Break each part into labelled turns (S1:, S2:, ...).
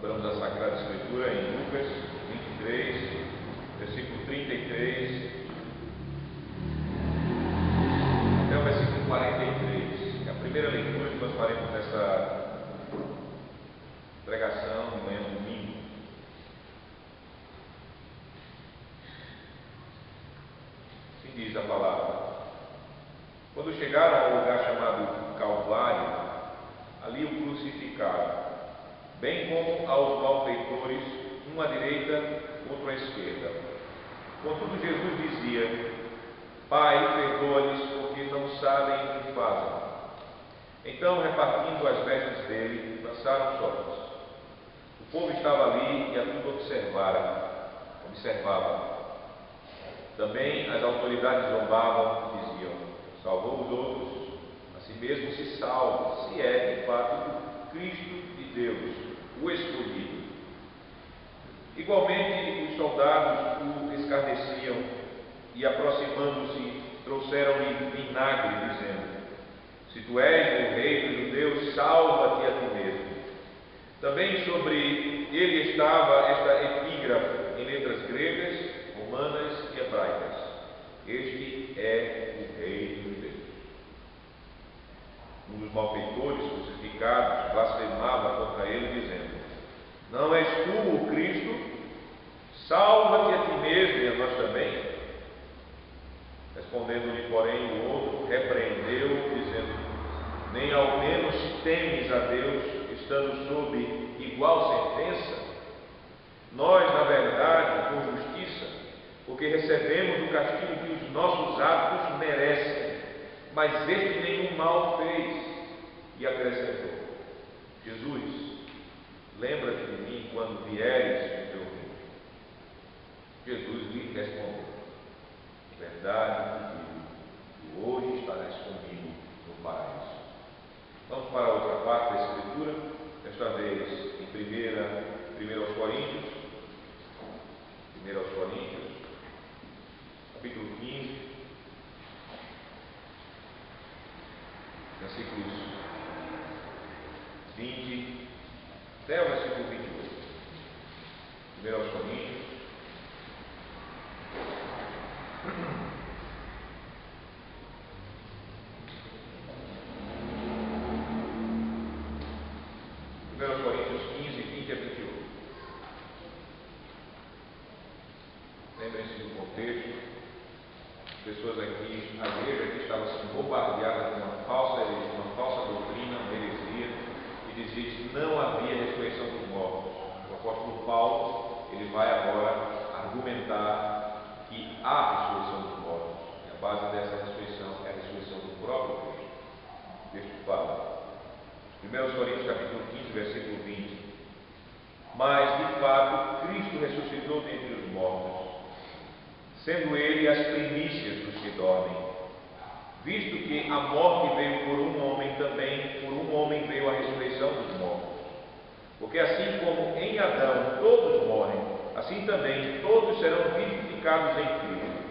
S1: Abramos a Sagrada Escritura em Lucas 23, versículo 33 até o versículo 43. É a primeira leitura que nós faremos nessa pregação de manhã do domingo. Assim diz a palavra: quando chegaram ao lugar chamado Calvário, ali o crucificaram, bem como aos malfeitores, um à direita, outro à esquerda. Contudo, Jesus dizia: Pai, perdoa-lhes, porque não sabem o que fazem. Então, repartindo as vestes dele, lançaram sortes. O povo estava ali e a tudo observava. Também as autoridades zombavam e diziam: salvou os outros, a si mesmo se salve, se é de fato o Cristo de Deus, o escolhido. Igualmente os soldados o escarneciam e, aproximando-se, trouxeram-lhe vinagre, dizendo: se tu és o rei dos judeus, salva-te a ti mesmo. Também sobre ele estava esta epígrafe em letras gregas, romanas e hebraicas: este é o rei dos judeus. Um dos malfeitores crucificados blasfemava contra ele, dizendo: não és tu o Cristo? Salva-te a ti mesmo e a nós também. Respondendo-lhe, porém, o outro repreendeu, dizendo: nem ao menos temes a Deus, estando sob igual sentença? Nós, na verdade, com justiça, porque recebemos o castigo que os nossos atos merecem, mas este nenhum mal fez. E acrescentou: Jesus, lembra-te de mim quando vieres no teu reino. Jesus lhe respondeu: verdade te digo, que hoje estarás comigo no paraíso. Vamos para a outra parte da Escritura, desta vez em 1 aos Coríntios, capítulo 15, versículos 20 até o versículo 28. 1 aos Coríntios, Coríntios 15, 20 a 28. Lembrem-se do contexto. As pessoas aqui, a igreja aqui estava sendo bombardeada com uma falsa doutrina, uma heresia, que dizia que não havia ressurreição dos mortos. O apóstolo Paulo, ele vai agora argumentar que há ressurreição dos mortos. E a base dessa ressurreição é a ressurreição do próprio Cristo. O texto fala, 1 Coríntios capítulo 15, versículo 20: mas, de fato, Cristo ressuscitou dentre os mortos, sendo ele as primícias dos que dormem. Visto que a morte veio por um homem, também por um homem veio a ressurreição dos mortos. Porque assim como em Adão todos morrem, assim também todos serão vivificados em Cristo.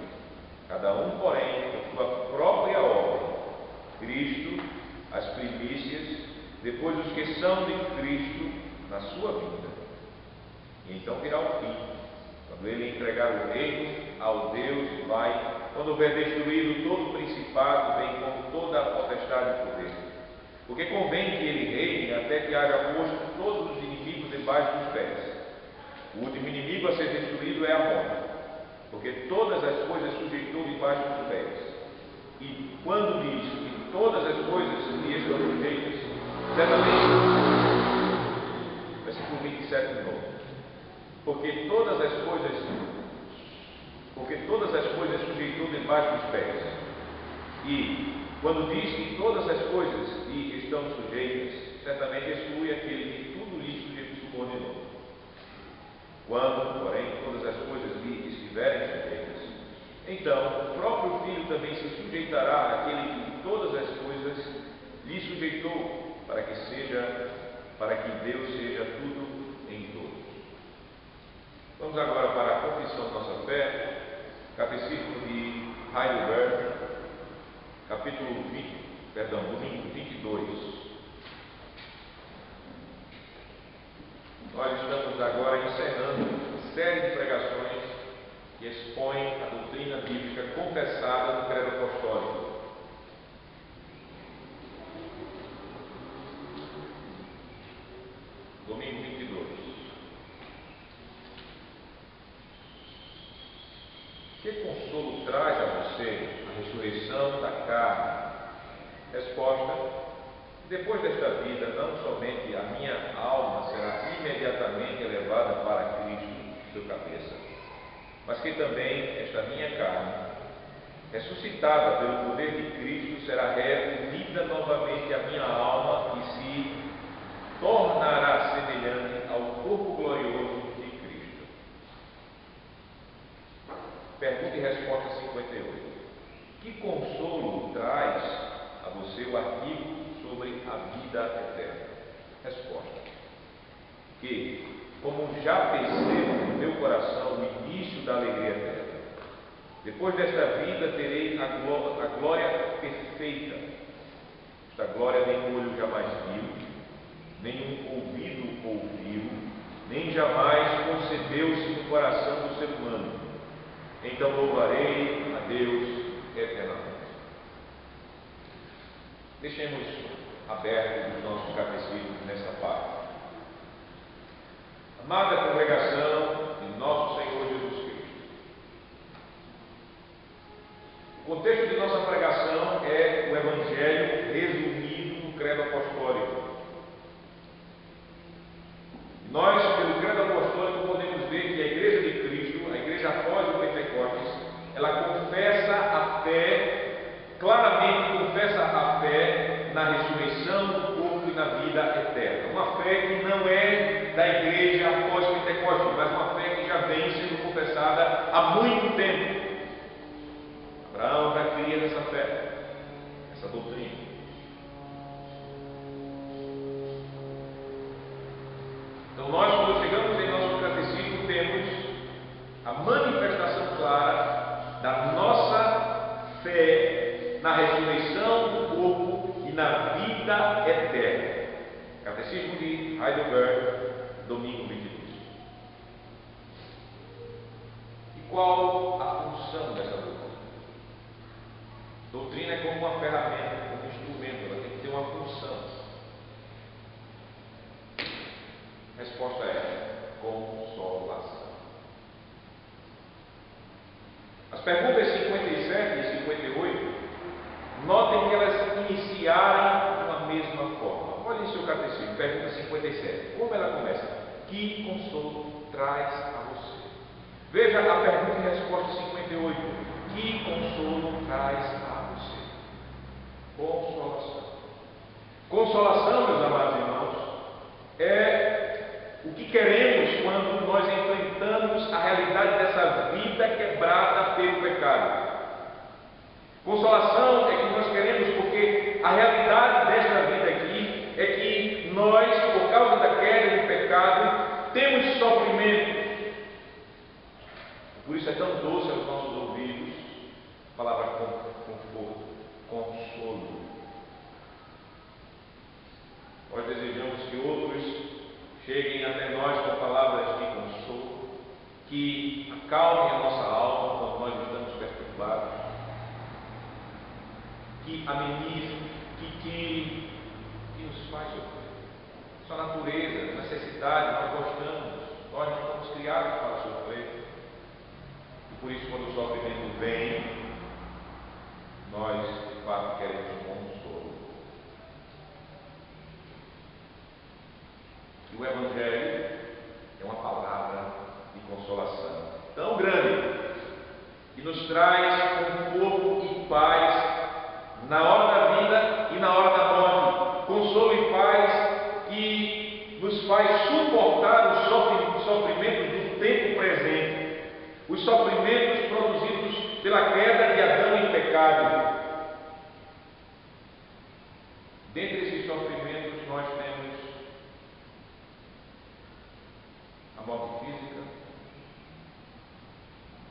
S1: Cada um, porém, por sua própria ordem. Cristo, as primícias, depois os que são de Cristo na sua vida. E então virá o fim, quando ele entregar o reino ao Deus e Pai, quando houver destruído todo o principado, bem como toda a potestade e poder. Porque convém que ele reine até que haja posto todos os inimigos debaixo dos pés. O último inimigo a ser destruído é a morte, porque todas as coisas sujeitou debaixo dos pés. E quando diz que todas as coisas lhe estão sujeitas, certamente, versículo 27 de novo, porque todas as coisas sujeitou debaixo dos pés. E quando diz que todas as coisas lhe estão sujeitas, certamente exclui aquele que tudo lhe subordinou. Quando, porém, todas as coisas lhe estiverem sujeitas, então o próprio Filho também se sujeitará àquele que todas as coisas lhe sujeitou, para que Deus seja tudo em todos. Vamos agora para a confissão de nossa fé, Catecismo de Heidelberg, domingo 22. Nós estamos agora encerrando uma série de pregações que expõem a doutrina bíblica confessada no credo apostólico. Domingo 22. Que consolo traz a você a ressurreição da carne? Resposta: depois desta vida, não somente a minha alma será imediatamente elevada para Cristo, seu cabeça, mas que também esta minha carne, ressuscitada pelo poder de Cristo, será reunida novamente à minha alma e se tornará semelhante ao corpo glorioso de Cristo. Pergunta e resposta 58. Que consolo traz a você o artigo sobre a vida eterna? Resposta: que, como já percebo no meu coração o início da alegria eterna, depois desta vida terei a glória perfeita. Esta glória nem olho jamais viu, nenhum ouvido ouviu, nem jamais concebeu-se no coração do ser humano. Então louvarei a Deus eternamente. Deixemos aberto os nossos catecismos nessa parte. Amada congregação de nosso Senhor Jesus Cristo, o contexto de nossa pregação é o Evangelho resumido no credo apostólico. Nós, pelo credo apostólico, podemos ver que a Igreja de Cristo, a Igreja após o Pentecostes, ela confessa a fé, claramente confessa a fé na ressurreição do corpo e na vida eterna. Uma fé que não é da Igreja após Pentecostes, mas uma fé que já vem sendo confessada há muito tempo. Abraão já cria nessa fé, essa doutrina. Então nós, quando chegamos em nosso catecismo, temos a manifestação clara da nossa fé na ressurreição do corpo e na vida eterna. Catecismo de Heidelberg, domingo 22. E qual a função dessa doutrina? Doutrina é como uma ferramenta, como um instrumento, ela tem que ter uma função. Resposta é consolação. As perguntas 57 e 58, notem que elas iniciaram de uma mesma forma. Olhem seu catecismo, pergunta 57. Como ela começa? Que consolo traz a você? Veja a pergunta e resposta 58. Que consolo traz a você? Consolação. Consolação, meus amados irmãos, é o que queremos quando nós enfrentamos a realidade dessa vida quebrada pelo pecado. Consolação é que nós queremos porque a realidade desta vida aqui é que nós, por causa da queda do pecado, temos sofrimento. Por isso é tão doce aos nossos ouvidos a palavra conforto, consolo. Nós desejamos que outros cheguem até nós com palavras de consolo, que acalmem a nossa alma quando nós estamos perturbados, que amenizem, que tirem, que nos faz sofrer. Sua natureza, necessidade, nós gostamos, nós não fomos criados para sofrer. E por isso, quando o sofrimento vem, nós de fato queremos consolo. E o Evangelho é uma palavra de consolação tão grande que nos traz conforto e paz na hora da vida e na hora da morte. Consolo e paz que nos faz suportar os sofrimentos do tempo presente, os sofrimentos produzidos pela queda de Adão em pecado. Dentre esses sofrimentos nós temos a morte física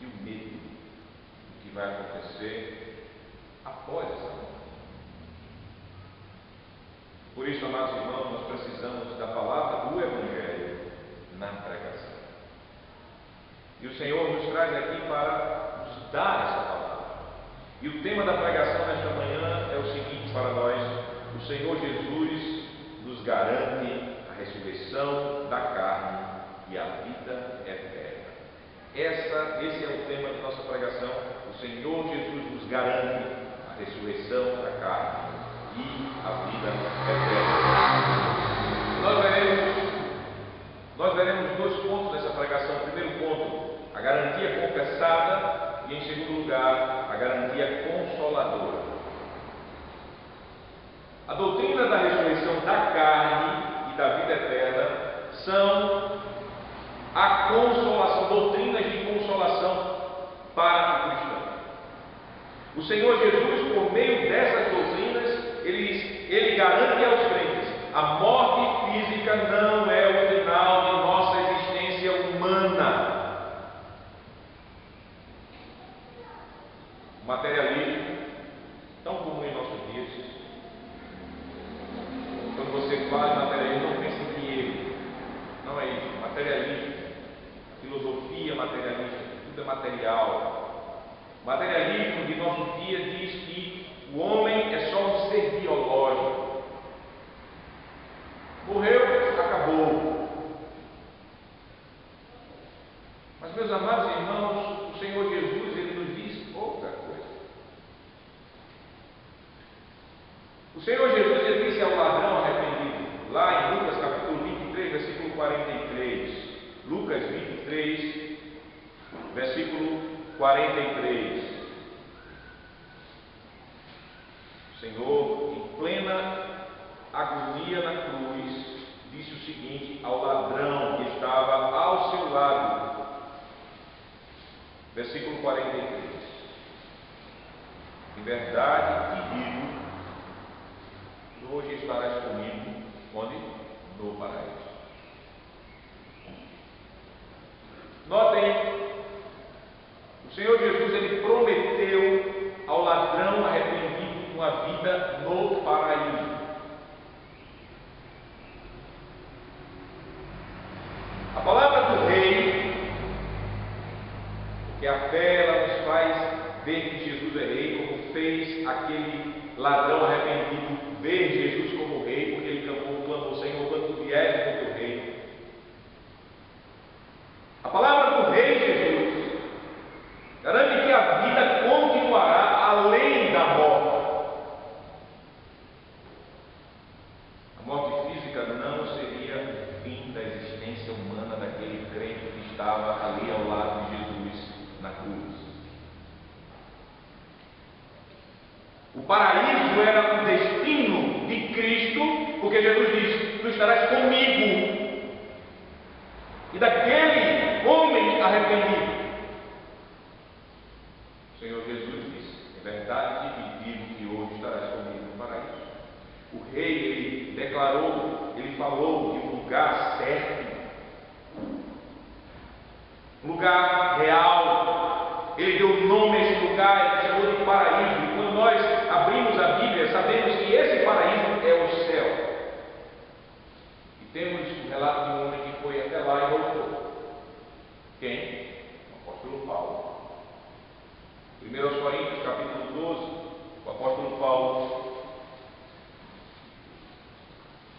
S1: e o medo do que vai acontecer após essa morte. Por isso, amados irmãos, nós precisamos da palavra do Evangelho E o Senhor nos traz aqui para nos dar essa palavra. E o tema da pregação nesta manhã é o seguinte para nós: o Senhor Jesus nos garante a ressurreição da carne e a vida eterna. Esse é o tema de nossa pregação. O Senhor Jesus nos garante a ressurreição da carne e a vida eterna. Nós veremos dois pontos dessa pregação. Primeiro ponto, a garantia confessada, e em segundo lugar, a garantia consoladora. A doutrina da ressurreição da carne e da vida eterna são a consolação, doutrinas de consolação para o cristão. O Senhor Jesus, por meio dessas doutrinas, ele garante aos crentes: a morte física não é o final de nossa existência humana. O materialismo, tão comum em nossos dias. Quando você fala em materialismo, não pense em dinheiro. Não é isso. Materialismo, filosofia materialista, tudo é material. O materialismo de nosso dia diz que o homem é só um ser biológico. Morreu, acabou. Mas, meus amados irmãos, o Senhor Jesus, ele nos diz outra coisa. O Senhor Jesus, ele disse ao ladrão arrependido, lá em Lucas capítulo 23, versículo 43. Lucas 23, versículo 43. O Senhor, em plena agonia na cruz, disse o seguinte ao ladrão que estava ao seu lado. Versículo 43. Em verdade te digo, hoje estarás comigo, onde? No paraíso. Notem, o Senhor Jesus, ele prometeu ao ladrão arrependido uma vida no paraíso. A palavra do rei, que a fé ela nos faz ver que Jesus é rei, como fez aquele ladrão arrependido ver Jesus como rei, porque ele clamou: Senhor, quando tu vieres com teu reino. A palavra do rei Jesus garante que a vida continuará além da morte. A morte física não seria o fim da existência humana daquele crente que estava ali ao lado de Jesus na cruz. O paraíso era o destino de Cristo, porque Jesus diz: tu estarás comigo. E daquele homem arrependido, o Senhor Jesus disse: em verdade te digo que hoje estarás comigo no paraíso. O rei, ele declarou, ele falou de um lugar certo, um lugar real. Ele deu nome a esse lugar, ele chamou de paraíso. E quando nós abrimos a Bíblia, sabemos que esse paraíso é o céu. E temos o relato de um homem que foi até lá e voltou. Quem? O apóstolo Paulo. 1 Coríntios capítulo 12, o apóstolo Paulo,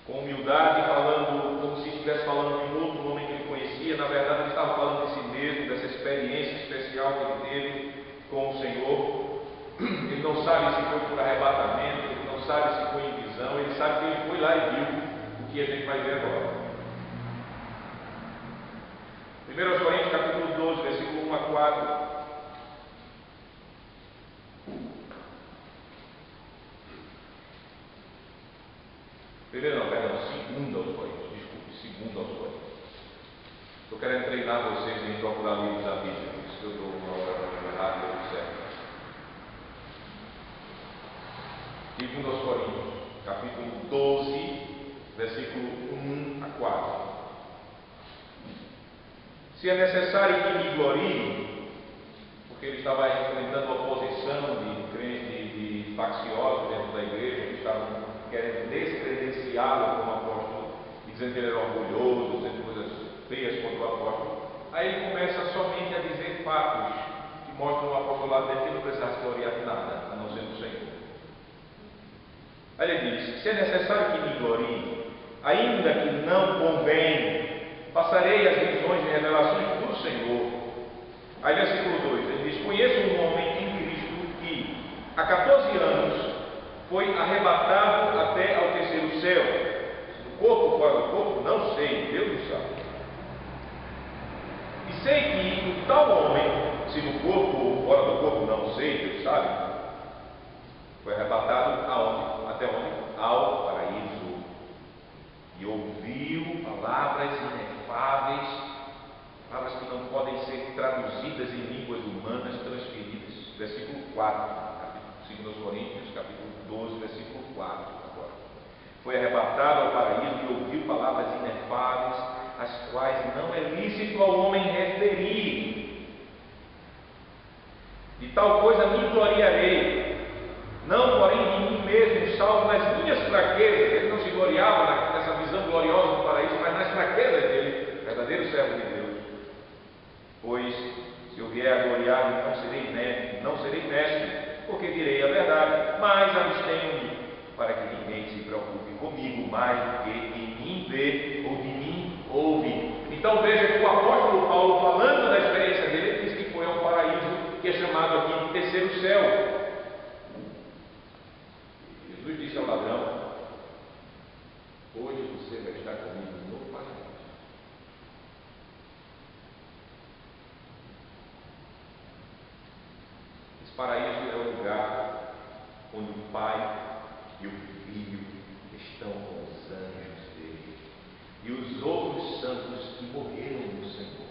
S1: com humildade, falando como se estivesse falando de um outro homem que ele conhecia, na verdade ele estava falando de si mesmo, dessa experiência especial que ele teve com o Senhor. Ele não sabe se foi por arrebatamento, ele não sabe se foi em visão, ele sabe que ele foi lá e viu o que a gente vai ver agora. 1 Coríntios capítulo 12, versículo 1 a 4. Primeiro não, perdão, 2 aos Coríntios, desculpe, 2 aos Coríntios. Estou querendo treinar vocês em procurar livros da Bíblia, por isso que eu dou uma hora errada e eu certo. 2 aos Coríntios, capítulo 12, versículo 1 a 4. Se é necessário que me glorie, porque ele estava enfrentando oposição de facciosos dentro da igreja, que estavam querendo descredenciá-lo como apóstolo, e dizendo que ele era orgulhoso, dizendo coisas feias contra o apóstolo. Aí ele começa somente a dizer fatos que mostram o apostolado dele que não precisasse gloriar de nada, a não ser do Senhor. Aí ele diz: se é necessário que me glorie, ainda que não convém, passarei as visões e revelações do Senhor. Aí versículo 2, ele diz: conheço um homem em Cristo que há 14 anos foi arrebatado até ao terceiro céu. Do corpo ou fora do corpo, não sei, Deus o sabe. E sei que o tal homem, se no corpo ou fora do corpo, não sei, Deus sabe, foi arrebatado aonde? Até onde? Ao paraíso. E ouviu palavras inefáveis, palavras que não podem ser traduzidas em línguas humanas, transferidas. Versículo 4, capítulo 2 Coríntios, capítulo 12, versículo 4. Agora, foi arrebatado ao paraíso e ouviu palavras inefáveis, as quais não é lícito ao homem referir. De tal coisa me gloriarei, não porém de mim mesmo, salvo nas minhas fraquezas. Ele não se gloriava nessa visão gloriosa do paraíso, mas nas fraquezas dele, verdadeiro servo de Deus. Pois, se eu vier a gloriar, não serei mestre, porque direi a verdade, mas abstenho-me, para que ninguém se preocupe comigo mais do que em mim vê ou de mim ouve. Então veja que o apóstolo Paulo, falando da experiência dele, ele diz que foi ao paraíso, que é chamado aqui de terceiro céu. Jesus disse ao ladrão: hoje você vai estar comigo no paraíso. Esse paraíso é o lugar onde o Pai e o Filho estão com os anjos dele e os outros santos que morreram no Senhor.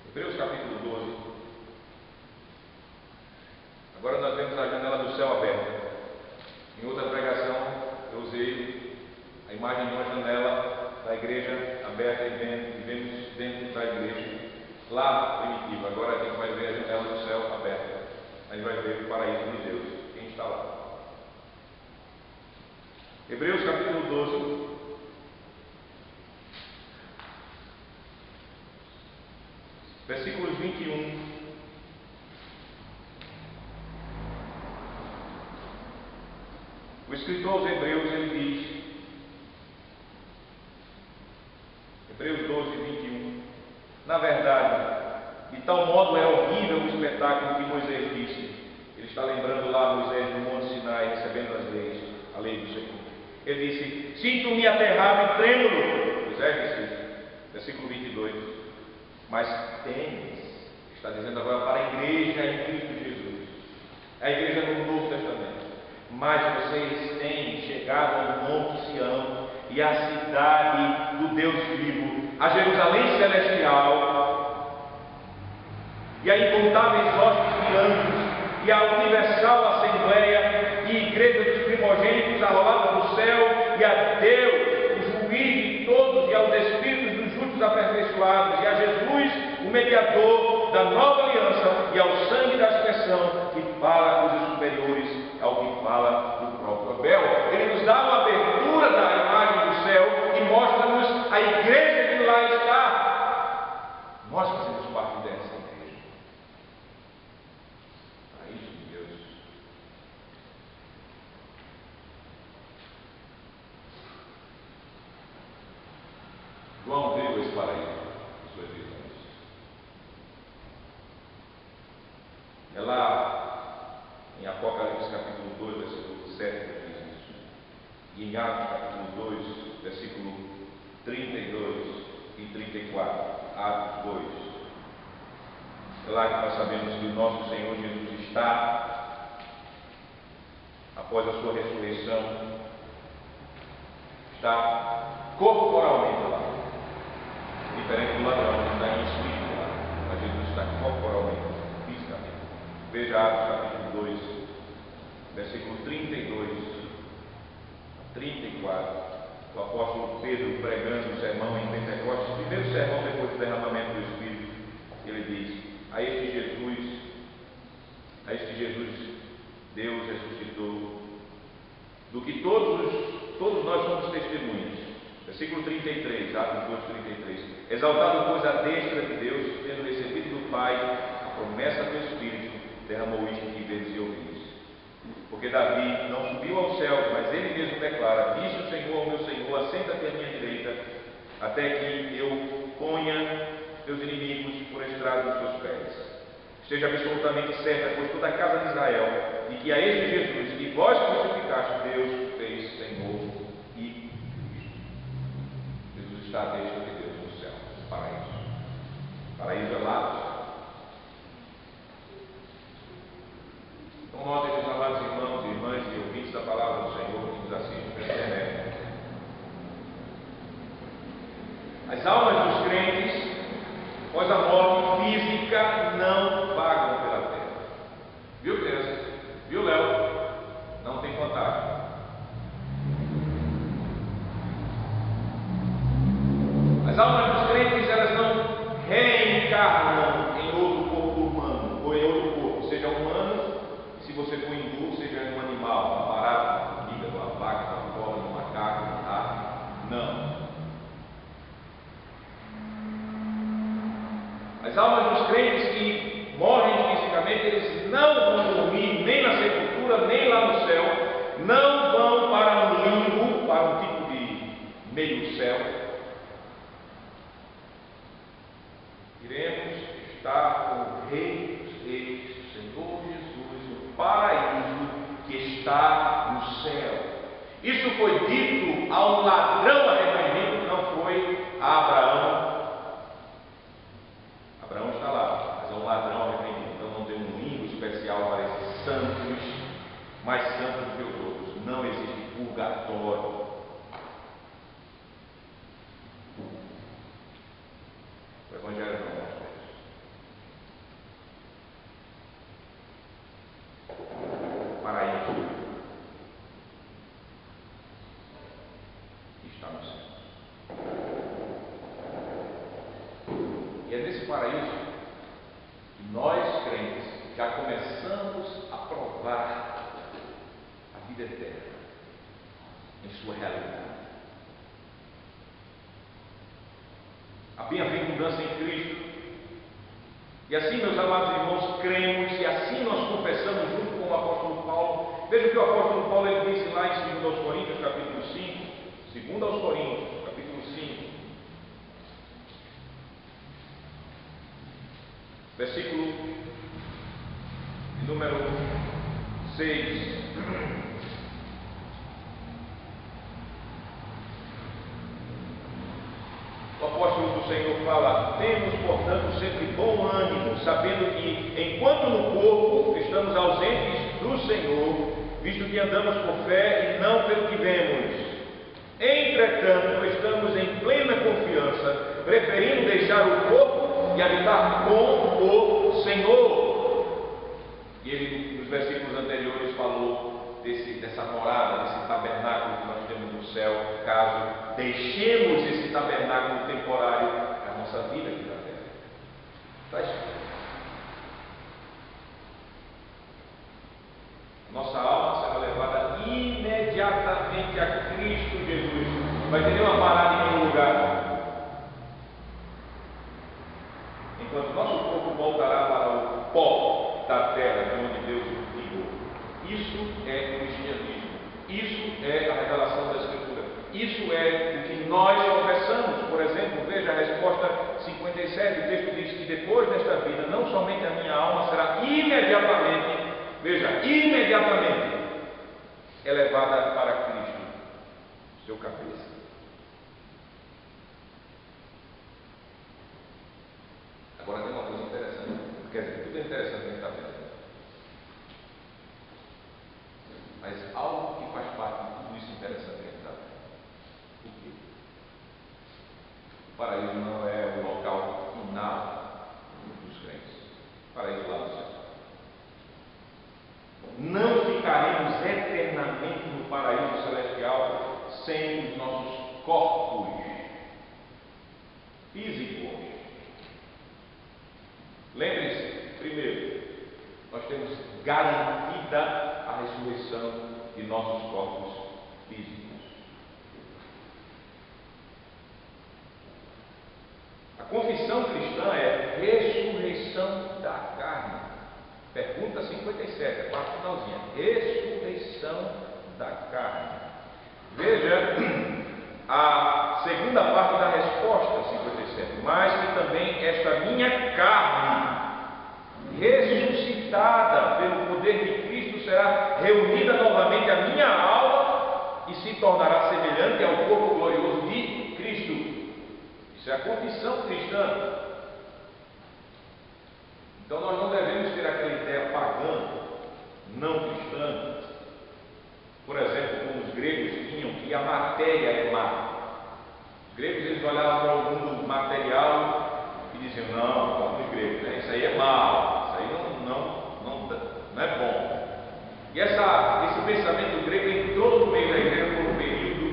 S1: Hebreus capítulo 12. Agora nós vemos a janela do céu aberta. Em outra pregação eu usei a imagem de uma janela da igreja aberta e vemos dentro da igreja lá primitiva. Agora a gente vai ver a janela do céu aberta. A gente vai ver o paraíso de Deus. Quem está lá? Hebreus capítulo 12. Versículos 21. O escritor aos Hebreus, ele diz, Hebreus 12, 21, na verdade, de tal modo é horrível o espetáculo que Moisés disse. Ele está lembrando lá Moisés no Monte Sinai, recebendo as leis, a lei do Senhor. Ele disse: sinto-me aterrado e trêmulo. Moisés disse isso. Versículo 22. Mas temes, está dizendo agora para a igreja em Cristo Jesus, a igreja no Novo Testamento. Mas vocês têm chegado ao Monte Sião e à cidade do Deus vivo, a Jerusalém celestial, e a incontáveis hostes de anjos, e a universal assembleia e igreja dos primogênitos arrolados do céu, e a Deus, o juiz de todos, e aos espíritos dos justos aperfeiçoados, e a Jesus, o mediador da nova aliança, e ao sangue da aspersão, que fala coisas superiores ao que fala do próprio Abel. Ele nos dá uma abertura da imagem do céu e mostra-nos a igreja que lá está. Nós fazemos parte dessa igreja. Paraíso de Deus. João viu esse paraíso em suas visões. É lá em Apocalipse capítulo 2, versículo 7, que diz isso. E em Atos capítulo 2, versículo 32 e 34. Atos 2. É lá que nós sabemos que o nosso Senhor Jesus está, após a sua ressurreição, está corporalmente lá. Diferente do ladrão, que está em espírito lá. Mas Jesus está corporalmente, fisicamente. Veja Atos capítulo 2, versículo 32 a 34, o apóstolo Pedro pregando o sermão em Pentecostes, o primeiro sermão depois do derramamento do Espírito. Ele diz: a este Jesus Deus ressuscitou, do que todos nós somos testemunhas. Versículo 33, Atos 2:33. Exaltado, pois, a destra de Deus, tendo recebido do Pai a promessa do Espírito, derramou isto que vedes e ouvis. Porque Davi não subiu aos céus, mas ele mesmo declara: disse o Senhor ao meu Senhor, assenta-te à minha direita, até que eu ponha teus inimigos por estrado dos teus pés. Esteja absolutamente certa, pois toda a casa de Israel, e que a este Jesus, que vós crucificaste, Deus fez Senhor e Cristo. Jesus está à destra de Deus no céu, no paraíso. Paraíso é lá do céu. Então notem, meus amados irmãos e irmãs e ouvintes da palavra do Senhor que nos assistem pela internet. As almas dos crentes, após a morte física, não vagam pela terra. Viu, crianças? Viu, Léo? Não tem fantasma. As almas dos crentes, elas não reencarnam em outro corpo humano, ou em outro corpo, seja humano, se você for hindu, seja um animal, uma barata, uma formiga, uma vaca, uma cobra, um macaco, uma ave. Não. As almas dos crentes que morrem fisicamente, eles não vão dormir nem na sepultura, nem lá no céu, não vão para um limbo, para um tipo de meio céu. Iremos estar com o Rei dos Reis, o Senhor Jesus, no paraíso que está no céu. Isso foi dito a um ladrão arrependido, não foi a Abraão. Abraão está lá, mas é um ladrão arrependido, então não tem um limbo especial para esses santos, mais santos que os outros. Não existe purgatório. O Evangelho não mostra isso. Paraíso está no céu. E é nesse paraíso que nós, crentes, já começamos a provar a vida eterna em sua realidade. A bem-aventurança em Cristo. E assim, meus amados irmãos, cremos e assim nós confessamos junto com o apóstolo Paulo. Veja o que o apóstolo Paulo ele disse lá em 2 Coríntios, capítulo 5. 2 Coríntios, capítulo 5. Versículo de número 6. O apóstolo do Senhor fala: temos, portanto, sempre bom ânimo, sabendo que, enquanto no corpo estamos ausentes do Senhor, visto que andamos por fé e não pelo que vemos. Entretanto, estamos em plena confiança, preferindo deixar o corpo e habitar com o Senhor. E ele, nos versículos anteriores, falou dessa morada, desse tabernáculo que nós temos no céu, caso deixemos esse tabernáculo temporário, a nossa vida aqui na terra. Está escrito. Nossa alma será levada imediatamente a Cristo Jesus. Não vai ter nenhuma parada em nenhum lugar. Enquanto nosso corpo voltará para o pó da terra de onde Deus o tirou. Isso é o cristianismo. Isso é a revelação da Escritura. Isso é o que nós confessamos. Por exemplo, veja a resposta 57. O texto diz que depois desta vida, não somente a minha alma será imediatamente, veja, imediatamente elevada para Cristo, seu cabeça. Agora tem uma coisa interessante, quer dizer, tudo é interessante que está vendo. Mas algo que faz parte de tudo isso interessante que está vendo. O quê? O paraíso não é o local final dos crentes. O paraíso lá no céu. Não ficaremos eternamente no paraíso celestial sem os nossos corpos físicos. Lembre-se, primeiro, nós temos garantida a ressurreição de nossos corpos físicos. A confissão cristã é ressurreição da carne. Pergunta 57, a quarta finalzinha. Ressurreição da carne. Veja a segunda parte da resposta 57. Mas que também esta minha carne, ressuscitada pelo poder de Cristo, será reunida novamente à minha alma e se tornará semelhante ao corpo glorioso de Cristo. Isso é a confissão cristã. Então nós não devemos ter aquela ideia pagã, não cristã, por exemplo, como os gregos tinham, que a matéria é má. Os gregos, eles olhavam para o mundo material e diziam, não, os gregos, né? Isso aí é mal, isso aí não é bom. E esse pensamento grego entrou no meio da igreja por um período,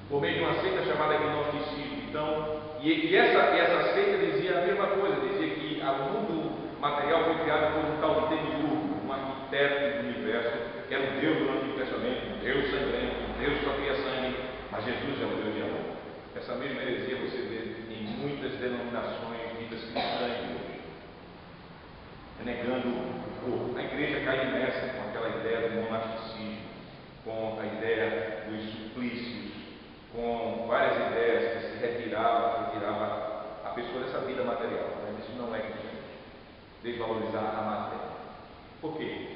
S1: por meio de uma seita chamada gnosticismo. Então, essa seita dizia a mesma coisa, dizia que o mundo material foi criado por um tal de Demiurgo, um arquiteto do universo, que era um Deus do Antigo Testamento, um Deus sangrento, um Deus que só cria sangue, mas Jesus é um Deus de amor. Essa mesma heresia você vê em muitas denominações ditas cristãs de hoje, negando o corpo. A igreja cai nessa, com aquela ideia do monasticismo, com a ideia dos suplícios, com várias ideias que se retirava a pessoa dessa vida material. Mas isso não é cristão. Desvalorizar a matéria. Por quê?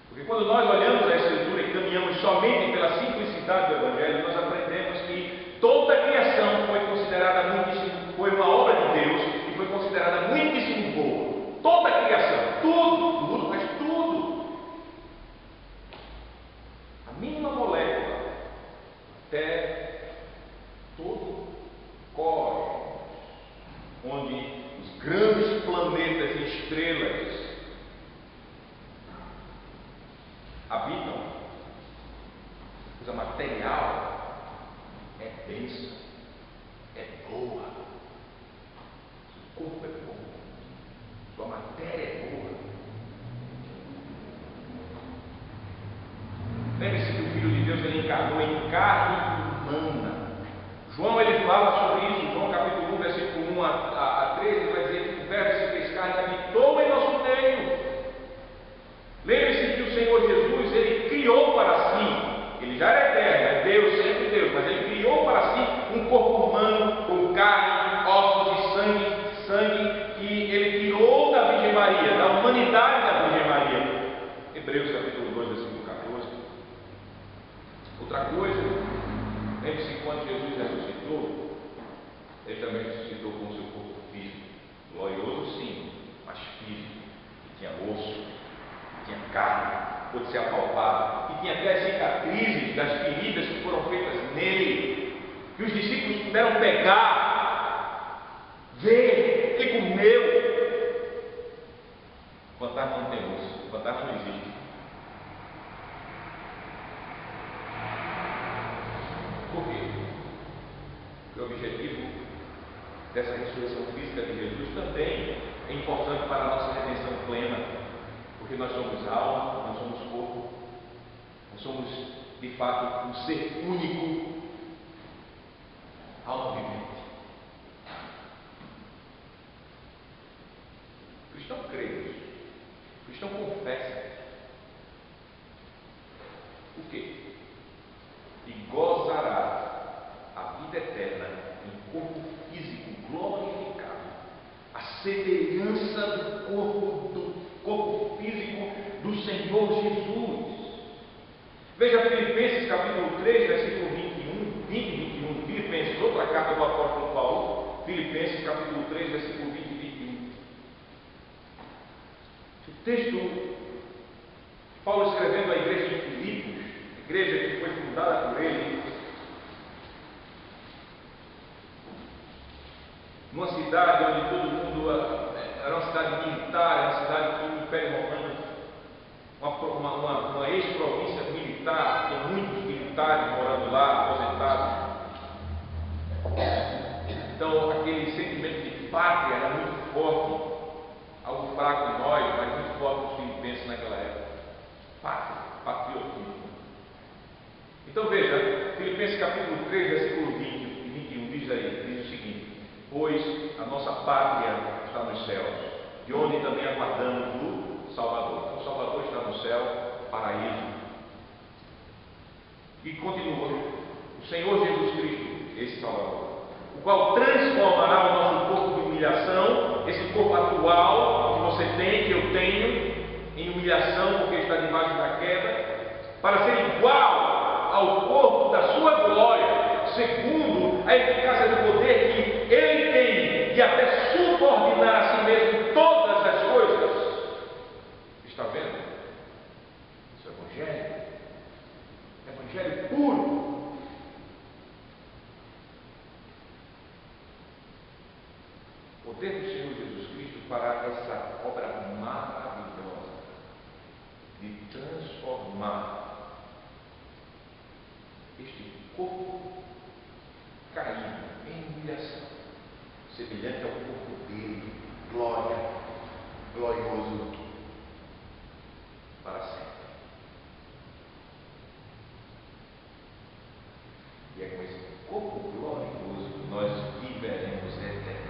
S1: Porque quando nós olhamos a Escritura e caminhamos somente pela simplicidade do Evangelho, nós aprendemos que toda a criação foi considerada muitíssimo, foi uma obra de Deus e foi considerada muitíssimo boa. Toda a criação, tudo, mas tudo. A mínima molécula, até todo cosmos, onde os grandes planetas e estrelas habitam, coisa material, é bênção, é boa, o corpo é bom, sua matéria é boa. Lembre-se que o Filho de Deus ele encarnou em carne humana. João ele fala sobre isso, João capítulo 1, versículo 1 a 13, ele vai dizer que o Verbo se fez carne e habitou em nosso meio. Lembre-se que o Senhor Jesus, ele criou para si, ele já era eterno, é Deus, sempre Deus, mas ele criou para si um corpo humano com carne, ossos e sangue, que ele tirou da Virgem Maria, da humanidade da Virgem Maria. Hebreus capítulo 2, versículo 14. Outra coisa, lembre-se que quando Jesus ressuscitou, ele também ressuscitou com o seu corpo físico, glorioso sim, mas físico, que tinha osso, tinha carne, pôde ser apalpado, e tinha até as cicatrizes das feridas que foram feitas nele, que os discípulos puderam pegar, ver, ele comeu. O fantasma não tem osso, o fantasma não existe. Por quê? Porque o objetivo dessa ressurreição física de Jesus também é importante para a nossa redenção plena. Porque nós somos alma, nós somos corpo, nós somos de fato um ser único, alma vivente. O cristão crê nisso, o cristão confessa. O quê? E gozará a vida eterna em corpo físico glorificado, a semelhança do corpo físico do Senhor Jesus. Veja Filipenses capítulo 3, versículo 21, 20 e 21. Filipenses, outra carta do apóstolo Paulo. Filipenses capítulo 3, versículo 20 e 21. O texto, Paulo escrevendo à igreja de Filipos, igreja que foi fundada por ele, numa cidade onde todo mundo era uma cidade militar, era uma cidade que o Império Romano, uma ex-província militar, com muitos militares morando lá, aposentados. Então aquele sentimento de pátria era muito forte, algo fraco em nós, mas muito forte nos filipenses naquela época. pátria, patriotismo. Então veja, Filipenses capítulo 3, versículo 20 e 21 diz o seguinte: pois a nossa pátria está nos céus, de onde também aguardamos o Salvador. Então, o Salvador está no céu, paraíso. E continua: o Senhor Jesus Cristo, esse Salvador, o qual transformará o nosso corpo de humilhação, esse corpo atual que você tem, que eu tenho, em humilhação porque está debaixo da queda, para ser igual ao corpo da sua glória, segundo a eficácia do poder que Ele tem de até subordinar a si mesmo todas as coisas. Está vendo? Isso é Evangelho. Evangelho puro. O poder do Senhor Jesus Cristo fará essa obra maravilhosa de transformar este corpo caído em humilhação, semelhante ao corpo dele, glória, glorioso para sempre. E é com esse corpo glorioso que nós viveremos eternamente.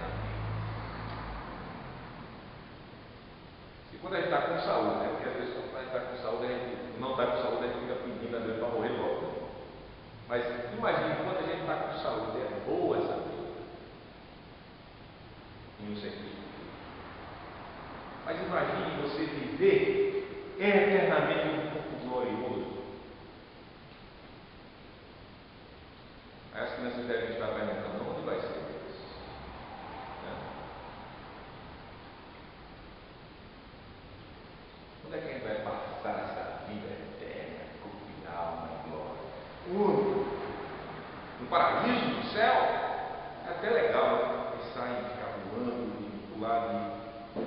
S1: E quando a gente está com saúde, né? Porque às vezes quando a gente está com saúde, a gente não está com saúde, a gente fica pedindo a Deus para morrer logo. Mas imagine quando a gente está com saúde, é boa essa vida. Em um sentido. Mas imagine você viver eternamente um corpo glorioso. Aí as crianças devem estar perguntando: onde vai ser isso? Onde é que a gente vai passar essa vida eterna, corpo e alma e glória? No paraíso, no céu? É até legal pensar em ficar voando e pular de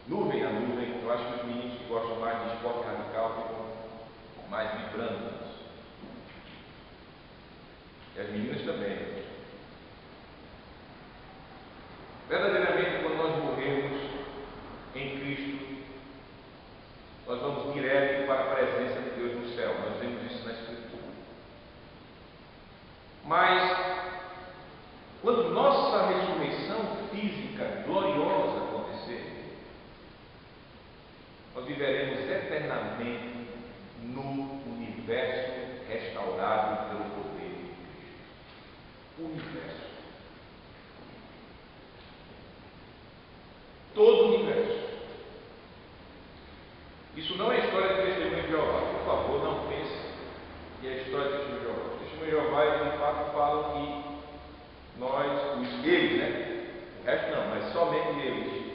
S1: nuvem a nuvem. Eu acho que os meninos que gostam mais de esporte radical ficam mais vibrando nisso. E as meninas também. Verdadeiramente, quando nós morrermos em Cristo, nós vamos direto para a presença de Deus no céu. Nós vemos isso na Escritura. Mas, quando nossa ressurreição física gloriosa acontecer, nós viveremos eternamente no universo restaurado pelo poder de Cristo. O universo. Todo o universo. Isso não é história de Testemunho de Jeová. Por favor, não pense que é história de Testemunho de Jeová. O Testemunho de Jeová, de fato, fala que nós, eles, né? O resto não, mas somente eles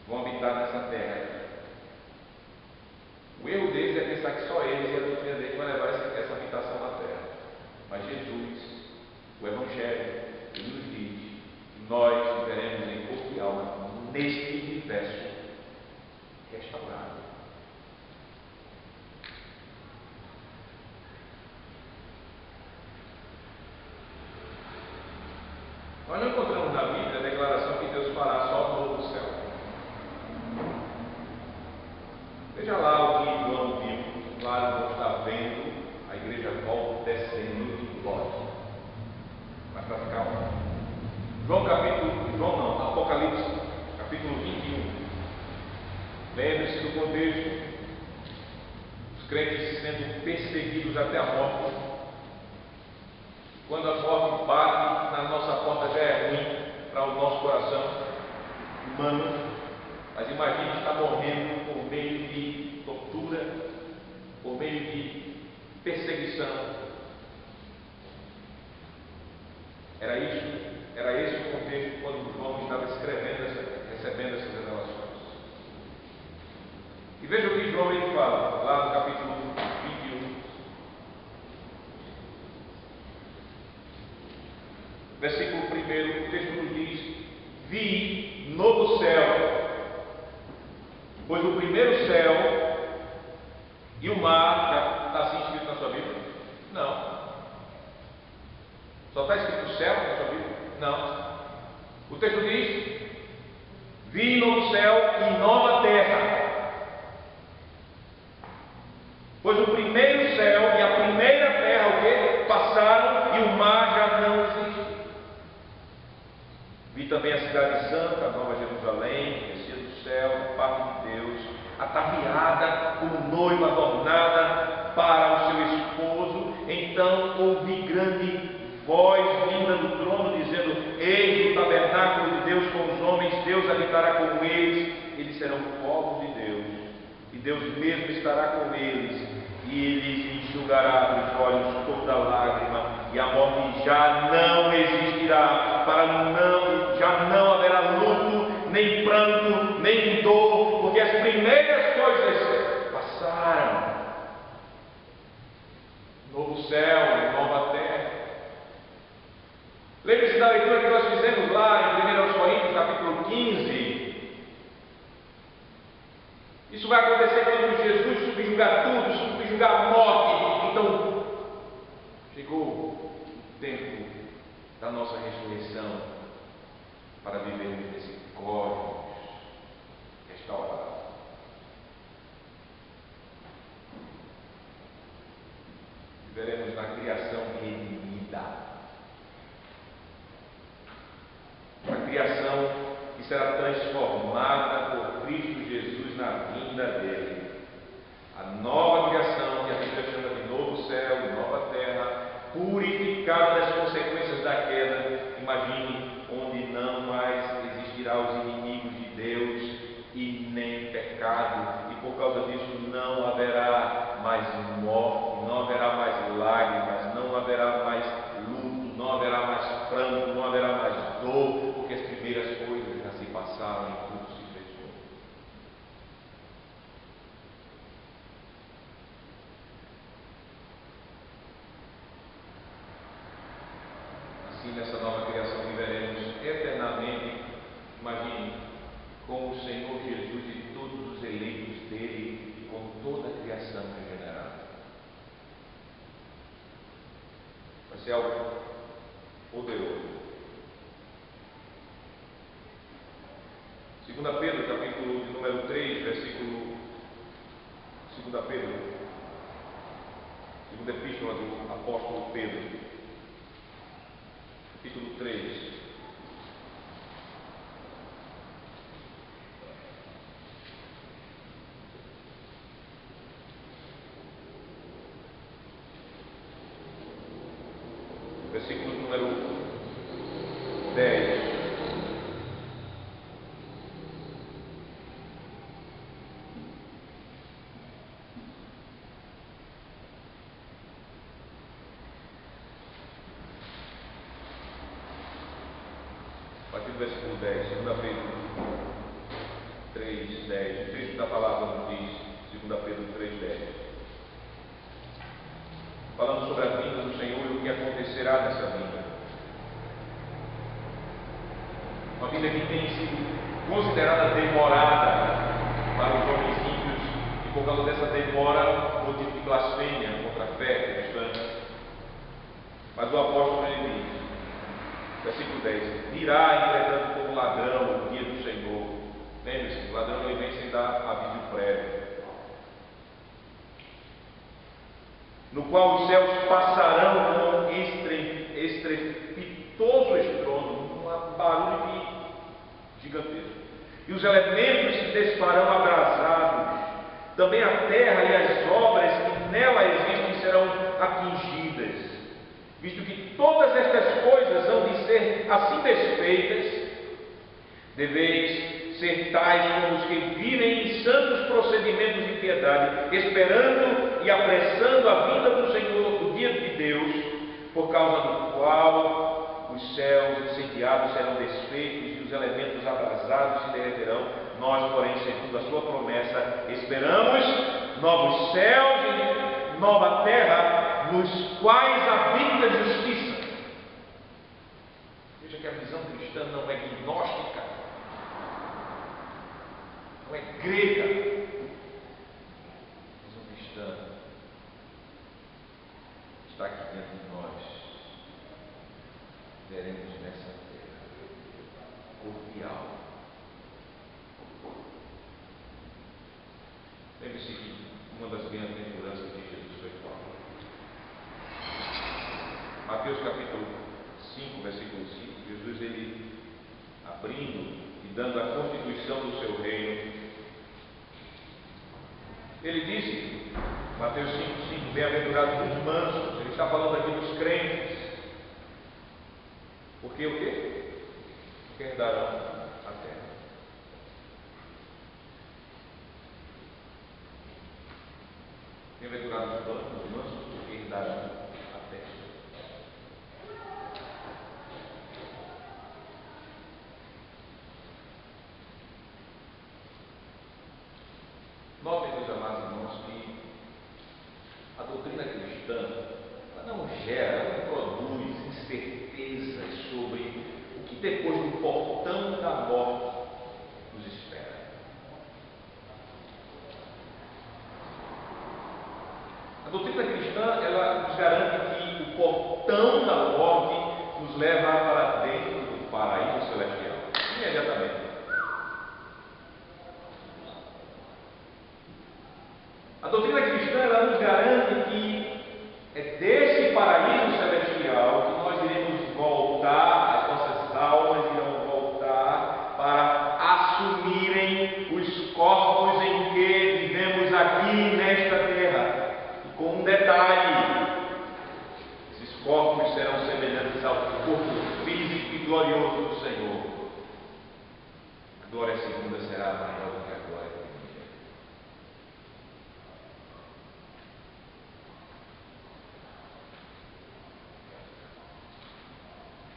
S1: vão habitar nessa terra. O erro deles é pensar que só eles e a doutrina deles vai levar essa habitação na terra. Mas Jesus, o Evangelho, ele nos diz que nós viveremos em corpo e alma neste universo restaurado. Nós não encontramos na Bíblia a declaração que Deus fará só no novo céu. Veja lá o que João viu. Claro, não está vendo a igreja volta descendo em glória. Mas para ficar onde? Apocalipse, capítulo 21. Lembre-se do contexto. Os crentes sendo perseguidos até a morte. Quando a morte bate na nossa porta, já é ruim para o nosso coração humano. Mas imagine estar morrendo por meio de tortura, por meio de perseguição. Era esse o contexto quando João estava recebendo essas revelações. E veja o que João ele fala, lá no capítulo 21. Versículo 1, o texto nos diz: vi novo céu, pois o primeiro céu e o mar, já está assim escrito na sua Bíblia? Não. Só está escrito céu na sua Bíblia? Não. O texto diz: vi novo céu e nova terra, também a cidade santa, a Nova Jerusalém, que descia do céu, da parte de Deus, ataviada como noiva adornada para o seu esposo. Então ouvi grande voz vinda do trono, dizendo: eis o tabernáculo de Deus com os homens, Deus habitará com eles serão povos de Deus, e Deus mesmo estará com eles, e eles enxugará dos olhos toda lágrima, e a morte já não existirá, já não haverá luto, nem pranto, nem dor, porque as primeiras coisas passaram. Novo céu, nova terra. Lembre-se da leitura que nós fizemos lá em 1 Coríntios, capítulo 15. Isso vai acontecer quando Jesus subjugar tudo, subjugar a morte. Então, chegou o tempo da nossa ressurreição para vivermos nesse cosmos restaurado. Viveremos na criação redimida. Uma criação que será transformada por Cristo Jesus na vinda dele. A nova criação que a Bíblia chama de novo céu, nova terra, purificada das consequências da queda. Imagine, onde não mais existirá os inimigos de Deus e nem pecado, e por causa disso não haverá mais morte, não haverá mais lágrimas, não haverá mais luto, não haverá mais pranto, não haverá mais dor, porque as primeiras coisas já se passaram e tudo se fechou. Assim, nessa nova criação viveremos eternamente. Imagine, com o Senhor Jesus e todos os eleitos dele, e com toda a criação regenerada. Vai ser algo poderoso. 2 Pedro, capítulo de número 3, versículo 2 Pedro, segunda epístola do apóstolo Pedro, capítulo 3. Versículo número 10. A partir do versículo 10, 2 Pedro 3, 10. O texto da palavra nos diz, 2 Pedro 3, 10. Falando sobre a vinda do Senhor e o que acontecerá nessa vinda. Uma vida que tem sido considerada demorada para os homens ímpios, e por causa dessa demora, motivo de blasfêmia contra a fé cristã. Mas o apóstolo ele diz, versículo 10: virá, entretanto, como ladrão o dia do Senhor. Lembre-se, o ladrão ele vem sem dar aviso prévio. No qual os céus passarão com estrepitoso estrondo, um barulho gigantesco, e os elementos se desfarão abrasados. Também a terra e as obras que nela existem serão atingidas. Visto que todas estas coisas hão de ser assim desfeitas, deveis ser tais como os que vivem em santos procedimentos de piedade, esperando e apressando a vinda do Senhor, do dia de Deus, por causa do qual os céus incendiados serão desfeitos e os elementos abrasados se derreterão. Nós, porém, segundo a sua promessa, esperamos novos céus e nova terra, nos quais habita a justiça. Veja que a visão cristã não é gnóstica, não é grega. A visão cristã está aqui dentro de nós. Veremos nessa terra cordial. Lembre-se que uma das bem-aventuranças de Jesus foi qual? Mateus capítulo 5, versículo 5. Jesus ele abrindo e dando a constituição do seu reino. Ele disse, Mateus 5,5, bem-aventurados os mansos. Ele está falando aqui dos crentes. Porque o quê? Porque herdarão a terra. Bem-aventurados os mansos, porque herdarão a terra. Notem, meus amados irmãos, que a doutrina cristã ela não gera, ela não produz incertezas sobre o que depois do portão da morte nos espera. A doutrina cristã ela nos garante que o portão da morte nos leva para dentro do paraíso celestial, imediatamente. A doutrina cristã ela nos garante que é desse paraíso celestial que nós iremos voltar, as nossas almas irão voltar para assumirem os corpos em que vivemos aqui nesta terra. E com um detalhe, esses corpos serão semelhantes ao corpo físico e glorioso do Senhor. A glória segunda será maior do que a glória primeira.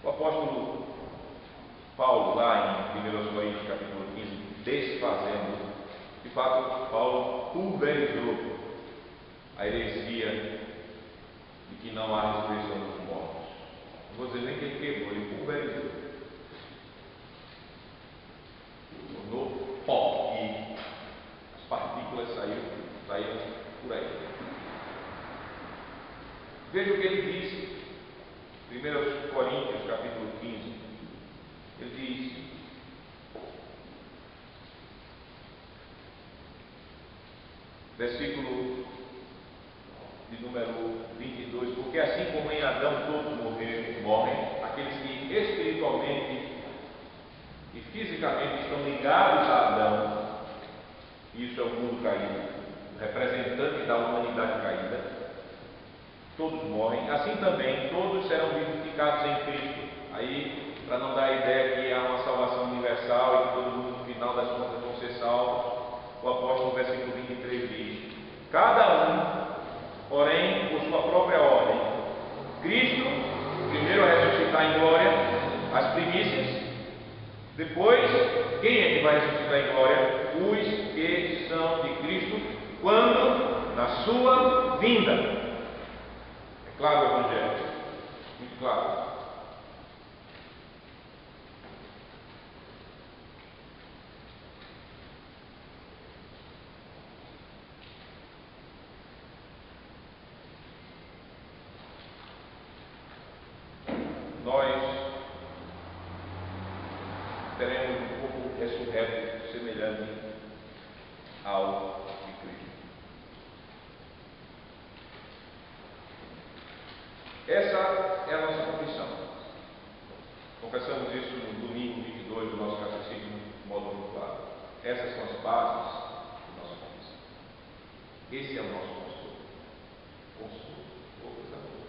S1: O apóstolo Paulo, lá em 1 Coríntios capítulo 15, desfazendo, de fato, Paulo pulverizou a heresia de que não há ressurreição dos mortos. Não vou dizer nem que ele quebrou, ele pulverizou. Tornou pó e as partículas saíram por aí. Veja o que ele disse. 1 Coríntios capítulo 15, ele diz: versículo de número 22, porque assim como em Adão todos morrem, aqueles que espiritualmente e fisicamente estão ligados a Adão, isso é o mundo caído, o representante da humanidade caída, todos morrem, assim também todos serão vivificados em Cristo. Aí, para não dar a ideia que há uma salvação universal e que todo mundo no final das contas vão ser salvos, o apóstolo no versículo 23 diz: cada um, porém, por sua própria ordem. Cristo, primeiro a ressuscitar em glória, as primícias. Depois, quem é que vai ressuscitar em glória? Os que são de Cristo, quando? Na sua vinda. Claro o Evangelho, muito claro. Nós teremos um corpo ressurreto semelhante ao de Cristo. Essa é a nossa confissão. Confessamos isso no domingo 22 do nosso catecismo, de modo muito claro. Essas são as bases da nossa confissão. Esse é o nosso consolo. Consolo, coisa boa.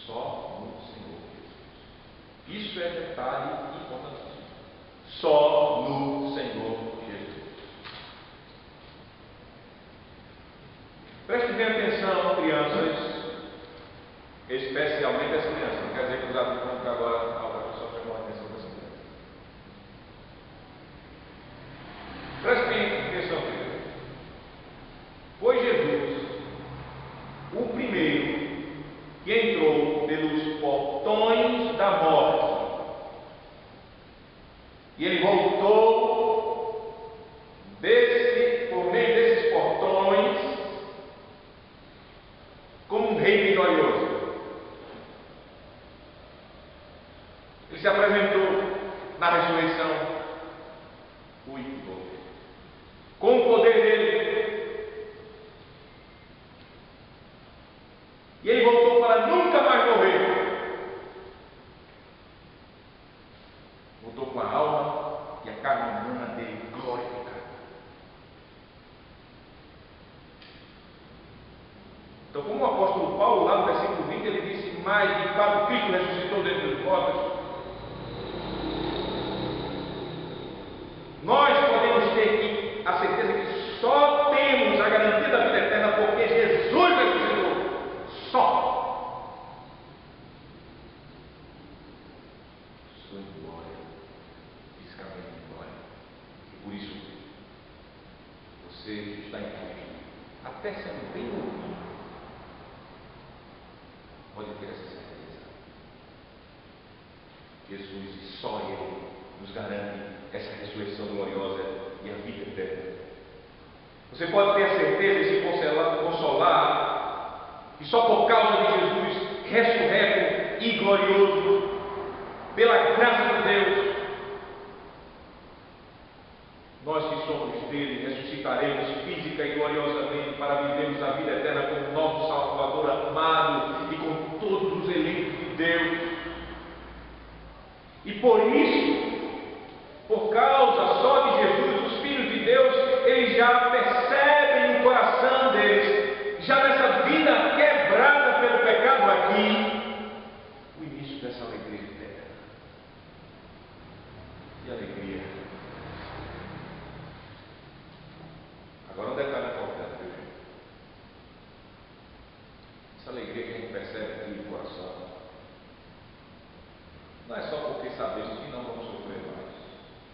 S1: Só no Senhor Jesus. Isso é detalhe importantíssimo. Só no Senhor Jesus. Prestem bem atenção, crianças, especialmente as crianças. Não quer dizer que os adultos vão ficar agora, a pessoa chamou a atenção dessa criança. Prestem bem atenção, crianças. Foi Jesus o primeiro que entrou pelos portões da morte. E ele voltou por meio desses portões como um rei vitorioso. Ele se apresentou na ressurreição com o poder dele. E ele voltou para nunca mais morrer. e a carne humana dele glorificada. Então, como o apóstolo Paulo, lá no versículo 20, ele disse: mas de fato Cristo ressuscitou dentre os mortos, nós podemos ter a certeza que só temos a garantia da vida eterna porque Jesus ressuscitou. Só. Estou em glória, fisicamente em glória. E por isso, você está em Cristo, até sendo bem novinho, pode ter essa certeza. Jesus e só Ele nos garante essa ressurreição gloriosa e a vida eterna. Você pode ter a certeza e se consolar que só por causa de Jesus ressurreto e glorioso, pela graça de Deus, nós que somos dele ressuscitaremos física e gloriosamente para vivermos a vida eterna com o nosso Salvador amado e com todos os eleitos de Deus. E por isso, por causa só de Jesus, os filhos de Deus, eles já percebem no coração deles, já nessa vida quebrada pelo pecado aqui, o início dessa alegria eterna. Que alegria! Agora um detalhe importante, viu, gente? Essa alegria que a gente percebe aqui no coração, não é só porque sabemos que não vamos sofrer mais.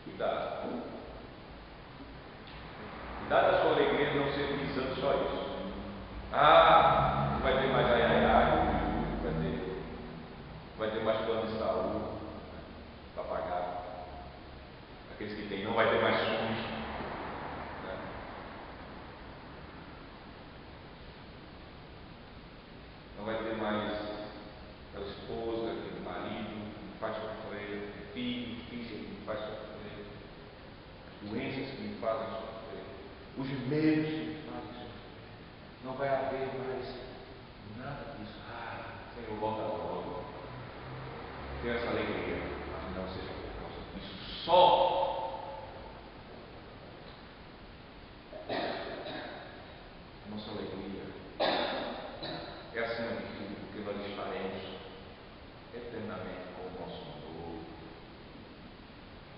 S1: Cuidado. Cuidado a sua alegria não ser visando só isso. Não vai ter mais vai ter mais plano de saúde para pagar. Aqueles que têm, não vai ter mais SUS. Não vai ter mais aquela esposa, aquele marido que me faz sofrer, filho que me faz sofrer, as doenças que me fazem sofrer, os medos que me fazem sofrer. Não vai haver mais nada disso. Senhor, volta logo. Tenha essa alegria, mas não seja por causa disso só. Nossa alegria é acima de tudo, porque nós estaremos eternamente com o nosso amor,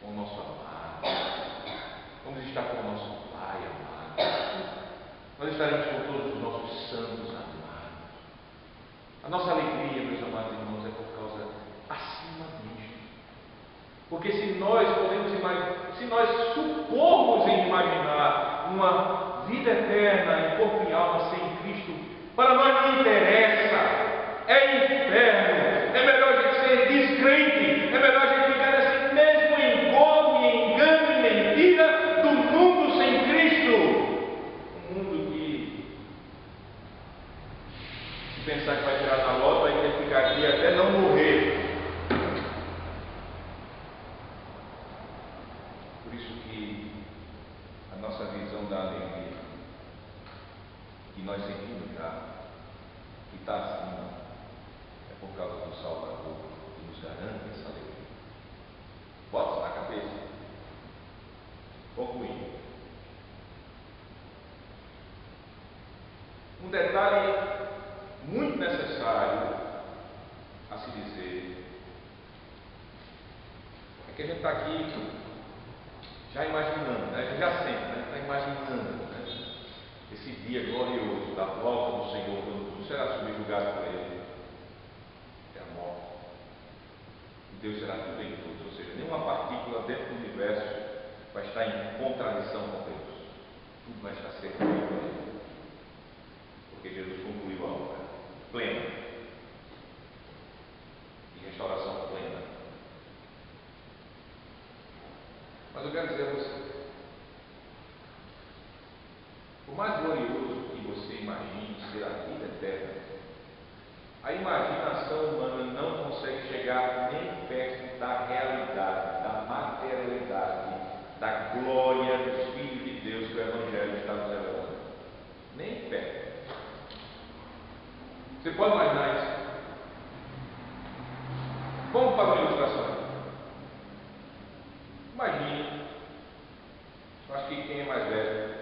S1: com o nosso amado. Vamos estar com o nosso Pai amado. Nós estaremos com todos os nossos santos amados. A nossa alegria, meus amados irmãos, é por causa acima disso. Porque se nós supormos em imaginar uma vida eterna em corpo e alma sem Cristo, para nós não interessa, é inferno, é melhor a gente ser descrente, é melhor a gente ficar nesse mesmo engodo e engano e mentira do mundo sem Cristo. Um mundo que, se pensar que vai tirar na loto, vai ter que ficar aqui até não morrer. Por isso que a nossa visão da alegria, que nós sentimos já, que está acima, é por causa do Salvador, que nos garante essa alegria. Bota na cabeça. Concluindo. Um detalhe muito necessário a se dizer é que a gente está aqui já imaginando, né? A gente já sente, né? Está imaginando, né? Esse dia glorioso da volta do Senhor, quando tudo será subjugado por Ele, é a morte. E Deus será tudo em todos, ou seja, nenhuma partícula dentro do universo vai estar em contradição com Deus. Tudo vai estar servindo a Ele, porque Jesus concluiu a obra plena e restauração plena. Mas eu quero dizer a você, por mais glorioso que você imagine ser a vida eterna, a imaginação humana não consegue chegar nem perto da realidade, da materialidade, da glória dos filhos de Deus que o Evangelho está nos revelando. Nem perto. Você pode imaginar isso? Vamos para uma ilustração. Imagine Eu acho que quem é mais velho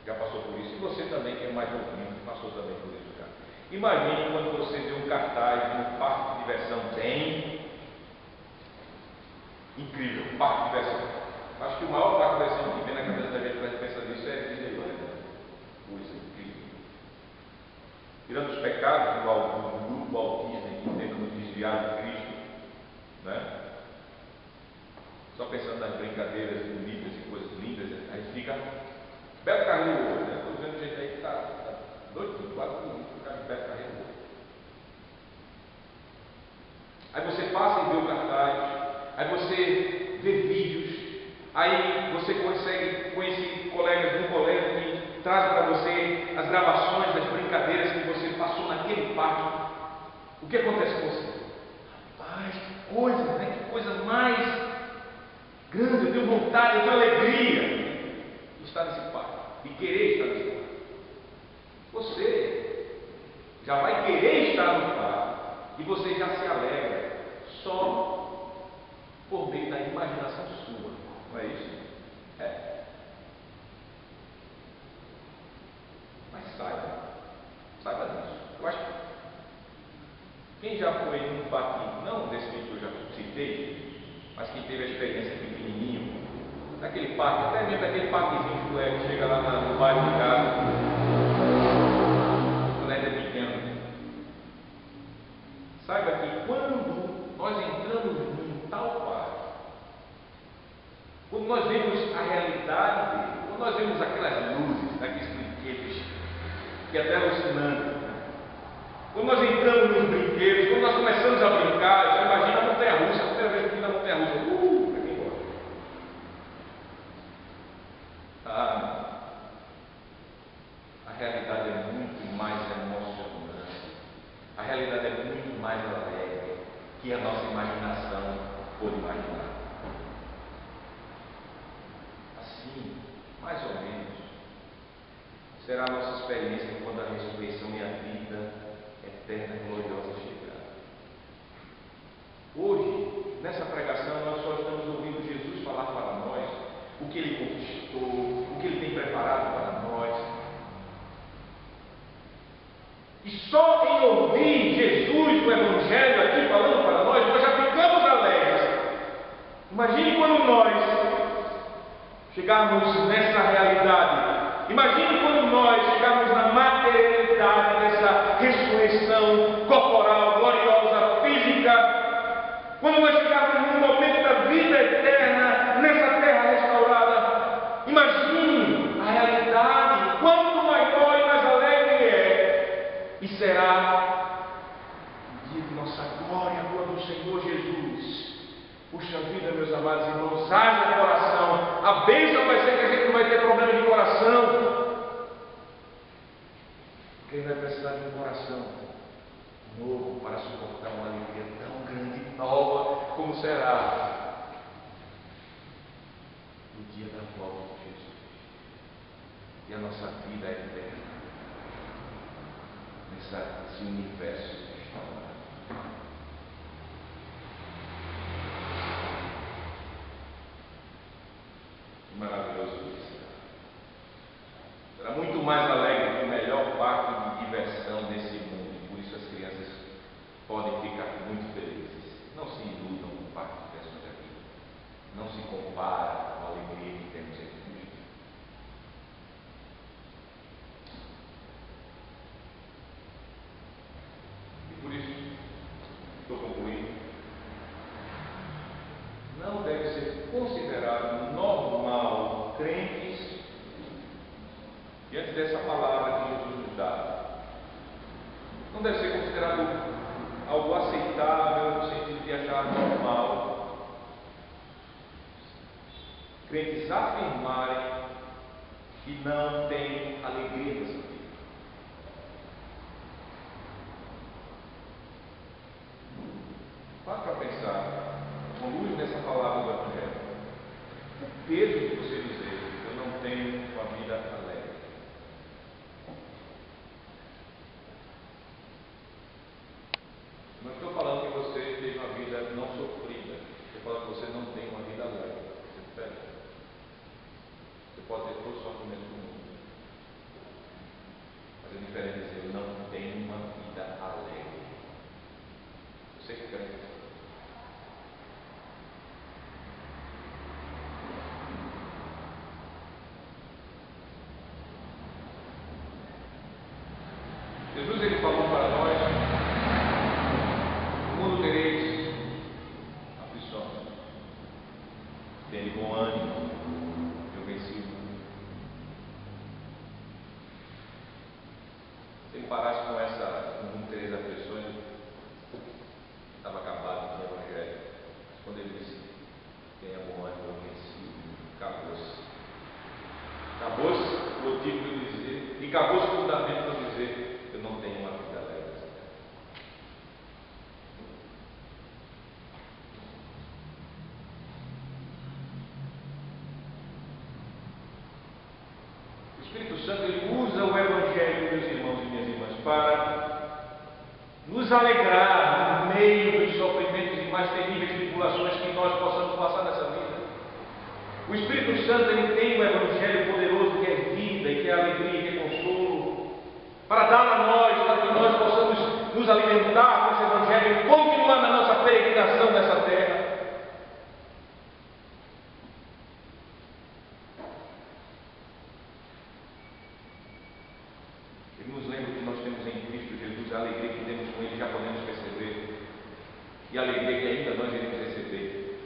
S1: já passou por isso. E você também, que é mais novinho, passou também por isso já. Imagine quando você vê um cartaz de um parque de diversão bem incrível, um parque de diversão. Acho que o maior parque de diversão que vem na cabeça da gente quando a gente pensa nisso é Disneyland. Coisa incrível. Tirando os pecados do grupo Walt Disney que tenta nos desviar de Cristo, né? Só pensando nas brincadeiras bonitas e coisas lindas, a gente fica Beto Carreiro hoje, né? Estou vendo gente aí que está doido, quase bonito, por causa de Beto Carreiro hoje. Aí você passa e vê o cartaz, aí você vê vídeos, aí você consegue conhecer colegas de um colega que traz para você as gravações das brincadeiras que você passou naquele parque. O que acontece com você? Rapaz, que coisa, né? Que coisa mais grande, eu tenho vontade, eu tenho alegria de estar nesse parque, de querer estar nesse parque. Você já vai querer estar no parque e você já se alegra só por meio da imaginação sua, não é isso? É. Mas saiba disso. Eu acho que quem já foi num parque, não desse que eu já citei, mas quem teve a experiência pequenininho, daquele parque, até mesmo daquele parquezinho que chega lá no bairro de casa, quando ainda é pequeno, saiba que quando nós entramos num tal parque, quando nós vemos a realidade dele, quando nós vemos aquelas luzes, daqueles brinquedos, que é até alucinante, quando nós entramos nos brinquedos, quando nós começamos a brincar, já imagina a montanha-russa, a primeira vez que eu fui na montanha-russa, para quem gosta. A realidade é muito mais emocionante, a realidade é muito mais alegre que a nossa imaginação pode imaginar. Assim, mais ou menos, será a nossa experiência quando a ressurreição e a vida eterna e gloriosa chegar. Hoje, nessa pregação, nós só estamos ouvindo Jesus falar para nós o que Ele conquistou, o que Ele tem preparado para nós. E só em ouvir Jesus, o Evangelho, aqui falando para nós, nós já ficamos alegres. Imagine quando nós chegarmos nessa realidade. Imagine quando nós chegarmos na materialidade dessa ressurreição corporal, gloriosa, física. Quando nós chegarmos no momento da vida eterna, nessa terra restaurada. Imagine a realidade, quanto maior e mais alegre é. E será o dia de nossa glória, quando o Senhor Jesus, puxa vida, meus amados irmãos, haja no coração. A bênção vai ser que a gente não vai ter problema de coração. Porque ele vai precisar de um coração novo para suportar uma alegria tão grande e nova como será no dia da volta de Jesus. E a nossa vida é eterna nesse universo restaurado. Maravilhoso isso. Será muito mais alegre que o melhor parque de diversão desse mundo. Por isso as crianças podem ficar muito felizes. Não se iludam com o parque de diversões aqui. Não se compara com a alegria que temos em Cristo. E por isso, estou concluindo. Não deve ser considerado normal crentes diante dessa palavra que Jesus nos dá. Não deve ser considerado algo aceitável no sentido de achar normal crentes afirmarem que não têm alegria nessa vida. Para pensar, com luz nessa palavra do Evangelho, o peso de você dizer: eu não tenho uma vida alegre. Não estou falando que você teve uma vida não sofrida. Estou falando que você não tem uma vida alegre. Você Jesus ele falou para nós: no mundo tereis aflições, tende bom ânimo, eu venci o mundo. Se ele parasse com essa, no mundo tereis aflições, estava acabado com o Evangelho. Mas quando ele disse: tenha bom ânimo, eu venci o mundo, acabou-se. Acabou-se o motivo de eu dizer, e acabou-se o fundamento de eu dizer: eu não tenho uma vida alegre. O Espírito Santo ele usa o Evangelho, meus irmãos e minhas irmãs, para nos alegrar no meio dos sofrimentos e mais terríveis tribulações que nós possamos passar nessa vida. O Espírito Santo ele tem um Evangelho poderoso que é vida e que é alegria e que é consolo, para dar a nós, para que nós possamos nos alimentar com esse Evangelho e continuar na nossa peregrinação nessa terra. Ele nos lembra que nós temos em Cristo Jesus, a alegria que temos com Ele já podemos perceber, e a alegria que ainda nós iremos receber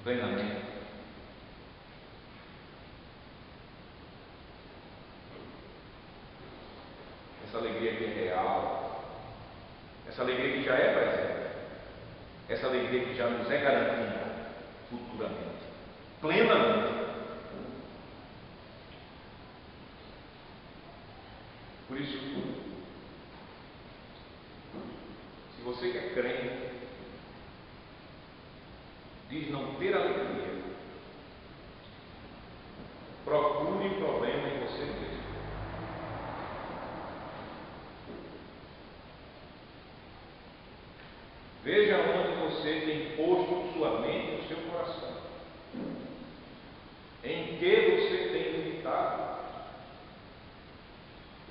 S1: plenamente. Essa alegria que é real, essa alegria que já é presente, essa alegria que já nos é garantida futuramente, plenamente. Por isso, se você que é crente diz não ter alegria, procure problema em você mesmo. Veja onde você tem posto sua mente e o seu coração. Em que você tem meditado?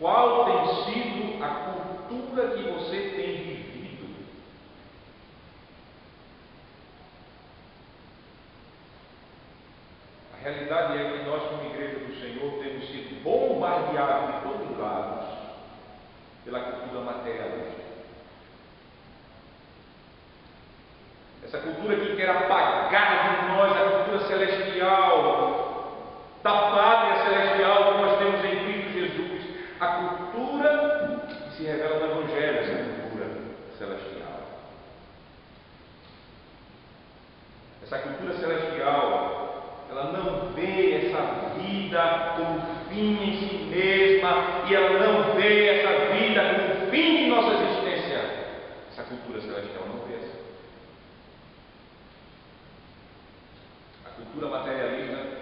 S1: Qual tem sido a cultura que você tem vivido? A realidade é que nós, como Igreja do Senhor, temos sido bombardeados de todos os lados pela cultura materialista. Essa cultura que quer apagar de nós a cultura celestial, da pátria celestial que nós temos em Cristo Jesus. A cultura que se revela no Evangelho, essa cultura celestial. Essa cultura celestial, ela não vê essa vida como fim em si mesma, e ela não vê essa vida como fim de nossa existência. Essa cultura celestial não vê essa. A cultura materialista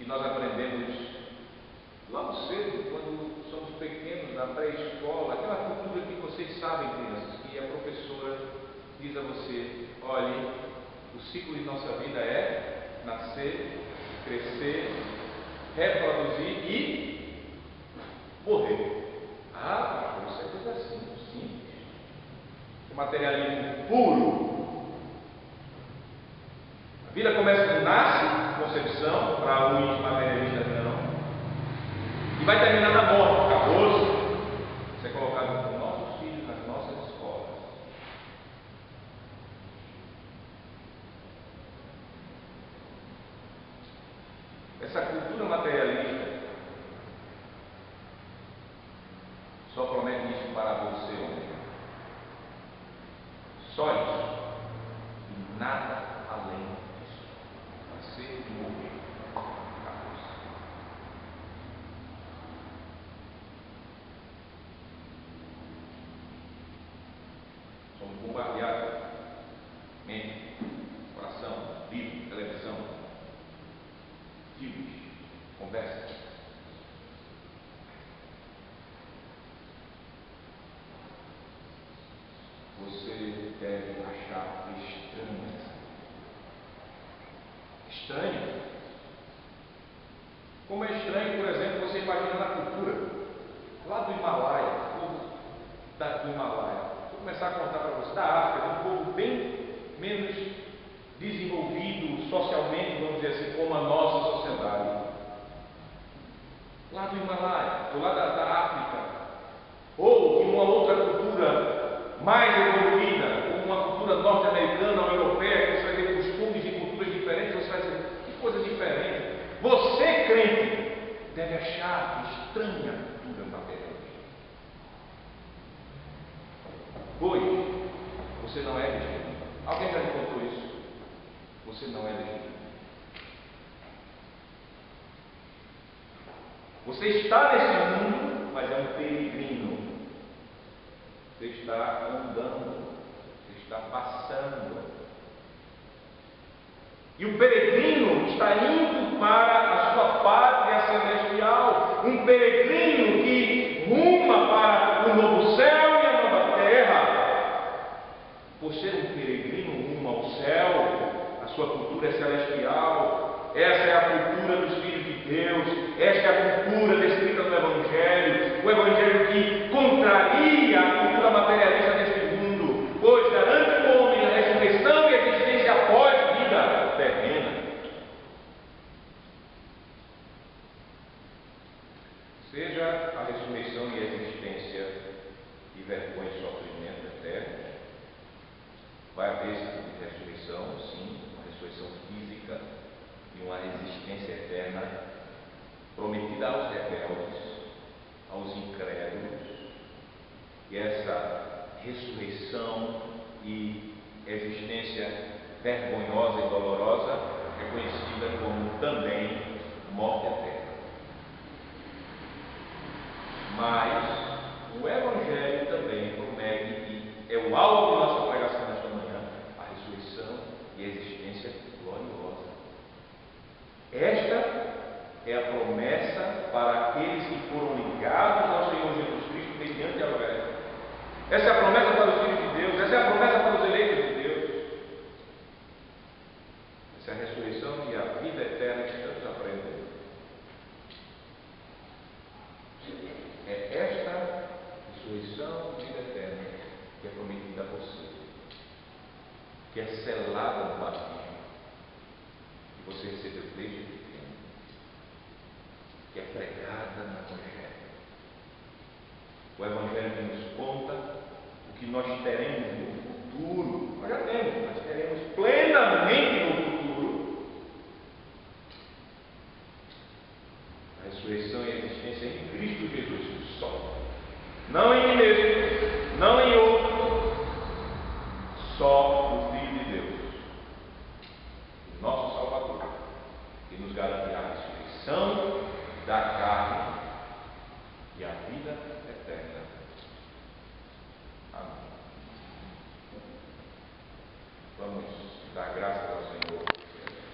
S1: e nós aprendemos logo cedo, quando somos pequenos, na pré-escola, aquela cultura que vocês sabem, crianças, que a professora diz a você: olhe, o ciclo de nossa vida é nascer, crescer, reproduzir e morrer. Ah, isso é coisa assim, simples. O materialismo puro. A vida começa, nasce, concepção, para alguns materialistas não, e vai terminar na morte, acabou-se. Isso é colocado com nossos filhos nas nossas escolas. Essa cultura materialista só promete isso para você, homem. Só isso. E nada além disso. Nascer e morrer. Acabou-se. Somos bombardeados. Mente, coração, livro, televisão, filmes, conversa. Você deve achar estranho. Estranho? Como é estranho, por exemplo, você imagina na cultura lá do Himalaia, o povo do Himalaia. Vou começar a contar para você da África, de um povo bem menos desenvolvido socialmente, vamos dizer assim, como a nossa sociedade, lá do Himalaia, ou lá da África, ou de uma outra cultura mais evoluída, como uma cultura norte-americana ou europeia, que você vai ter costumes e culturas diferentes, você vai dizer, que coisa diferente. Você, crente, deve achar estranha a cultura materialista. Pois você não é legítimo. Alguém já lhe contou isso? Você não é legítimo. Você está nesse mundo, mas é um peregrino. Você está andando, você está passando. E o peregrino está indo para a sua pátria celestial. Um peregrino que ruma para o novo céu e a nova terra. Por ser um peregrino rumo ao céu, a sua cultura é celestial. Essa é a cultura dos filhos de Deus. Esta é a cultura descrita no Evangelho. O Evangelho que contraria a cultura materialista deste mundo, pois garante ao homem a ressurreição e a existência após vida terrena. Seja a ressurreição e a existência de vergonha e sofrimento eterno. Vai haver esse tipo de ressurreição, sim, uma ressurreição física e uma existência eterna prometida aos rebeldes, aos incrédulos. E essa ressurreição e existência vergonhosa e dolorosa é conhecida como também morte eterna. Mas o Evangelho também promete, e é o alvo de nossa pregação nesta manhã, a ressurreição e a existência gloriosa. Esta é a promessa para aqueles que foram ligados ao Senhor Jesus Cristo mediante a fé. Essa é a promessa para os filhos de Deus, essa é a promessa para os eleitos de Deus. Essa é a ressurreição e a vida eterna que estamos aprendendo. É esta ressurreição e vida eterna que é prometida a você, que é selada no batismo, que você recebeu desde pequeno, que é pregada no Evangelho. O Evangelho que nos conta o que nós teremos no futuro. Nós já temos, mas teremos plenamente no futuro. A ressurreição e a existência em Cristo Jesus só. Não em mim mesmo,